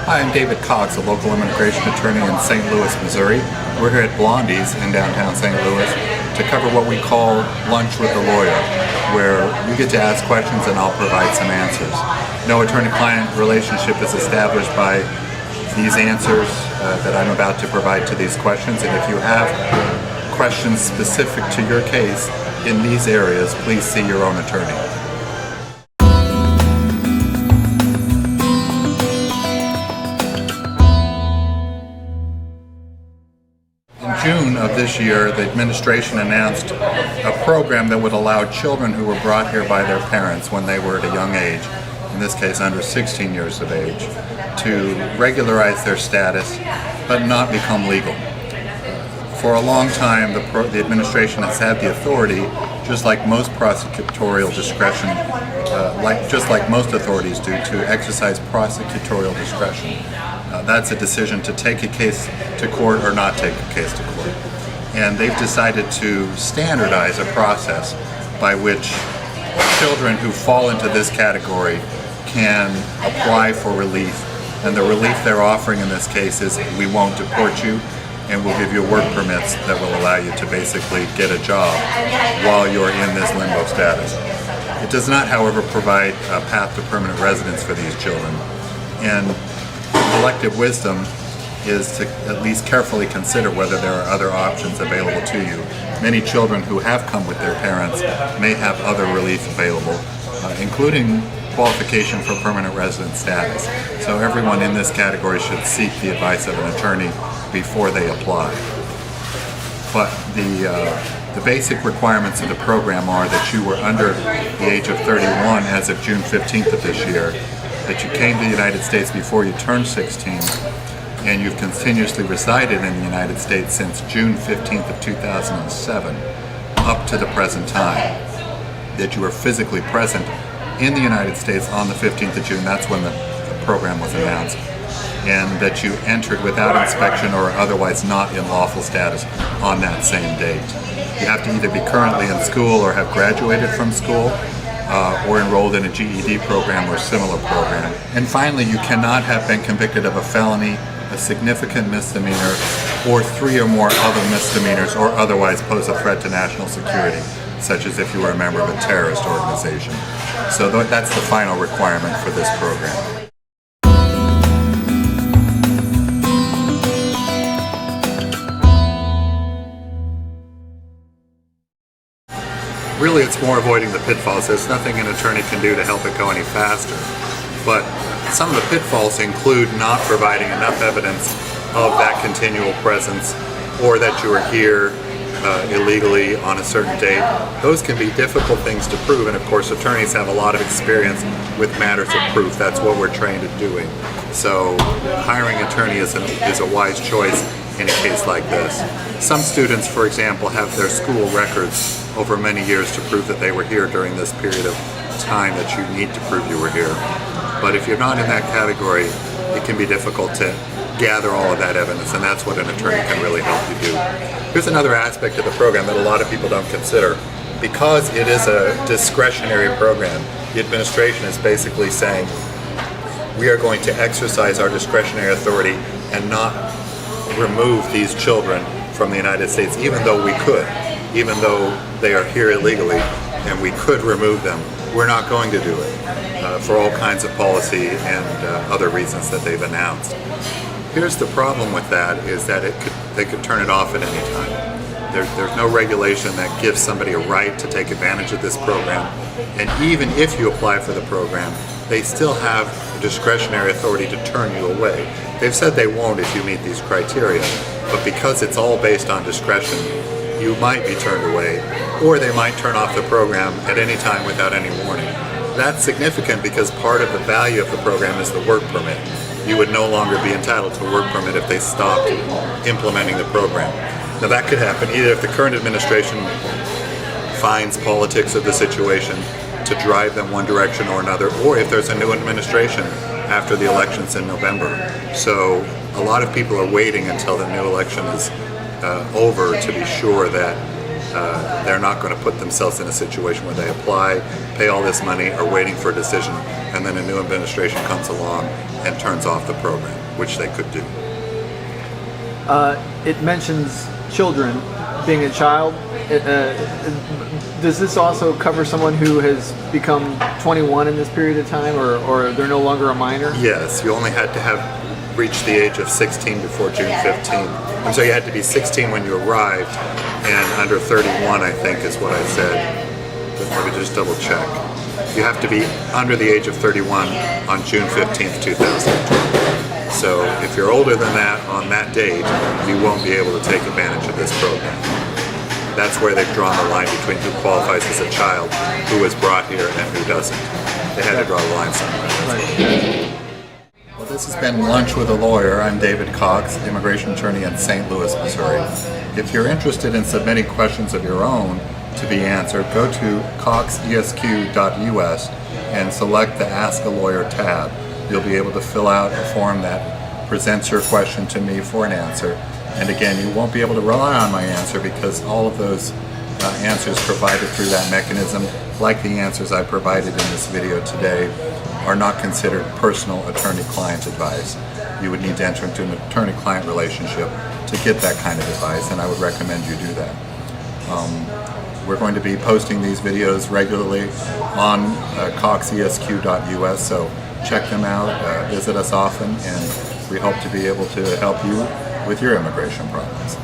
Hi, I'm David Cox, a local immigration attorney in St. Louis, Missouri. We're here at Blondie's in downtown St. Louis to cover what we call Lunch with the Lawyer, where you get to ask questions and I'll provide some answers. No attorney-client relationship is established by these answers that I'm about to provide to these questions, and if you have questions specific to your case in these areas, please see your own attorney. In June of this year, the administration announced a program that would allow children who were brought here by their parents when they were at a young age, in this case under 16 years of age, to regularize their status but not become legal. For a long time, the administration has had the authority, just like most prosecutorial discretion, just like most authorities do, to exercise prosecutorial discretion. That's a decision to take a case to court or not take a case to court. And they've decided to standardize a process by which children who fall into this category can apply for relief. And the relief they're offering in this case is we won't deport you, and we'll give you work permits that will allow you to basically get a job while you're in this limbo status. It does not, however, provide a path to permanent residence for these children. And collective wisdom is to at least carefully consider whether there are other options available to you. Many children who have come with their parents may have other relief available, including qualification for permanent resident status. So everyone in this category should seek the advice of an attorney before they apply. But the basic requirements of the program are that you were under the age of 31 as of June 15th of this year, that you came to the United States before you turned 16, and you've continuously resided in the United States since June 15th of 2007 up to the present time, that you were physically present in the United States on the 15th of June, that's when the program was announced, and that you entered without inspection or otherwise not in lawful status on that same date. You have to either be currently in school or have graduated from school, or enrolled in a GED program or similar program. And finally, you cannot have been convicted of a felony, a significant misdemeanor, or 3 or more other misdemeanors, or otherwise pose a threat to national security, such as if you were a member of a terrorist organization. So that's the final requirement for this program. Really, it's more avoiding the pitfalls. There's nothing an attorney can do to help it go any faster. But some of the pitfalls include not providing enough evidence of that continual presence, or that you were here illegally on a certain date. Those can be difficult things to prove, and of course attorneys have a lot of experience with matters of proof. That's what we're trained at doing. So hiring an attorney is a wise choice in a case like this. Some students, for example, have their school records over many years to prove that they were here during this period of time that you need to prove you were here. But if you're not in that category, it can be difficult to gather all of that evidence, and that's what an attorney can really help you do. Here's another aspect of the program that a lot of people don't consider. Because it is a discretionary program, the administration is basically saying we are going to exercise our discretionary authority and not remove these children from the United States, even though we could, even though they are here illegally and we could remove them. We're not going to do it for all kinds of policy and other reasons that they've announced. Here's the problem with that, is that they could turn it off at any time. There's no regulation that gives somebody a right to take advantage of this program, and even if you apply for the program, they still have discretionary authority to turn you away. They've said they won't if you meet these criteria, but because it's all based on discretion, you might be turned away, or they might turn off the program at any time without any warning. That's significant because part of the value of the program is the work permit. You would no longer be entitled to a work permit if they stopped implementing the program. Now that could happen either if the current administration finds politics of the situation to drive them one direction or another, or if there's a new administration after the elections in November. So a lot of people are waiting until the new election is over to be sure that they're not going to put themselves in a situation where they apply, pay all this money, are waiting for a decision, and then a new administration comes along and turns off the program, which they could do. It mentions children, being a child. Does this also cover someone who has become 21 in this period of time, or they're no longer a minor? Yes, you only had to have reached the age of 16 before June 15th. And so you had to be 16 when you arrived, and under 31, I think is what I said. But let me just double check. You have to be under the age of 31 on June 15th, 2020. So if you're older than that on that date, you won't be able to take advantage of this program. That's where they've drawn the line between who qualifies as a child, who was brought here, and who doesn't. They had to draw the line somewhere. Well, this has been Lunch with a Lawyer. I'm David Cox, immigration attorney in St. Louis, Missouri. If you're interested in submitting questions of your own to be answered, go to coxesq.us and select the Ask a Lawyer tab. You'll be able to fill out a form that presents your question to me for an answer. And again, you won't be able to rely on my answer because all of those answers provided through that mechanism, like the answers I provided in this video today, are not considered personal attorney-client advice. You would need to enter into an attorney-client relationship to get that kind of advice, and I would recommend you do that. We're going to be posting these videos regularly on coxesq.us, so check them out, visit us often, and we hope to be able to help you with your immigration problems.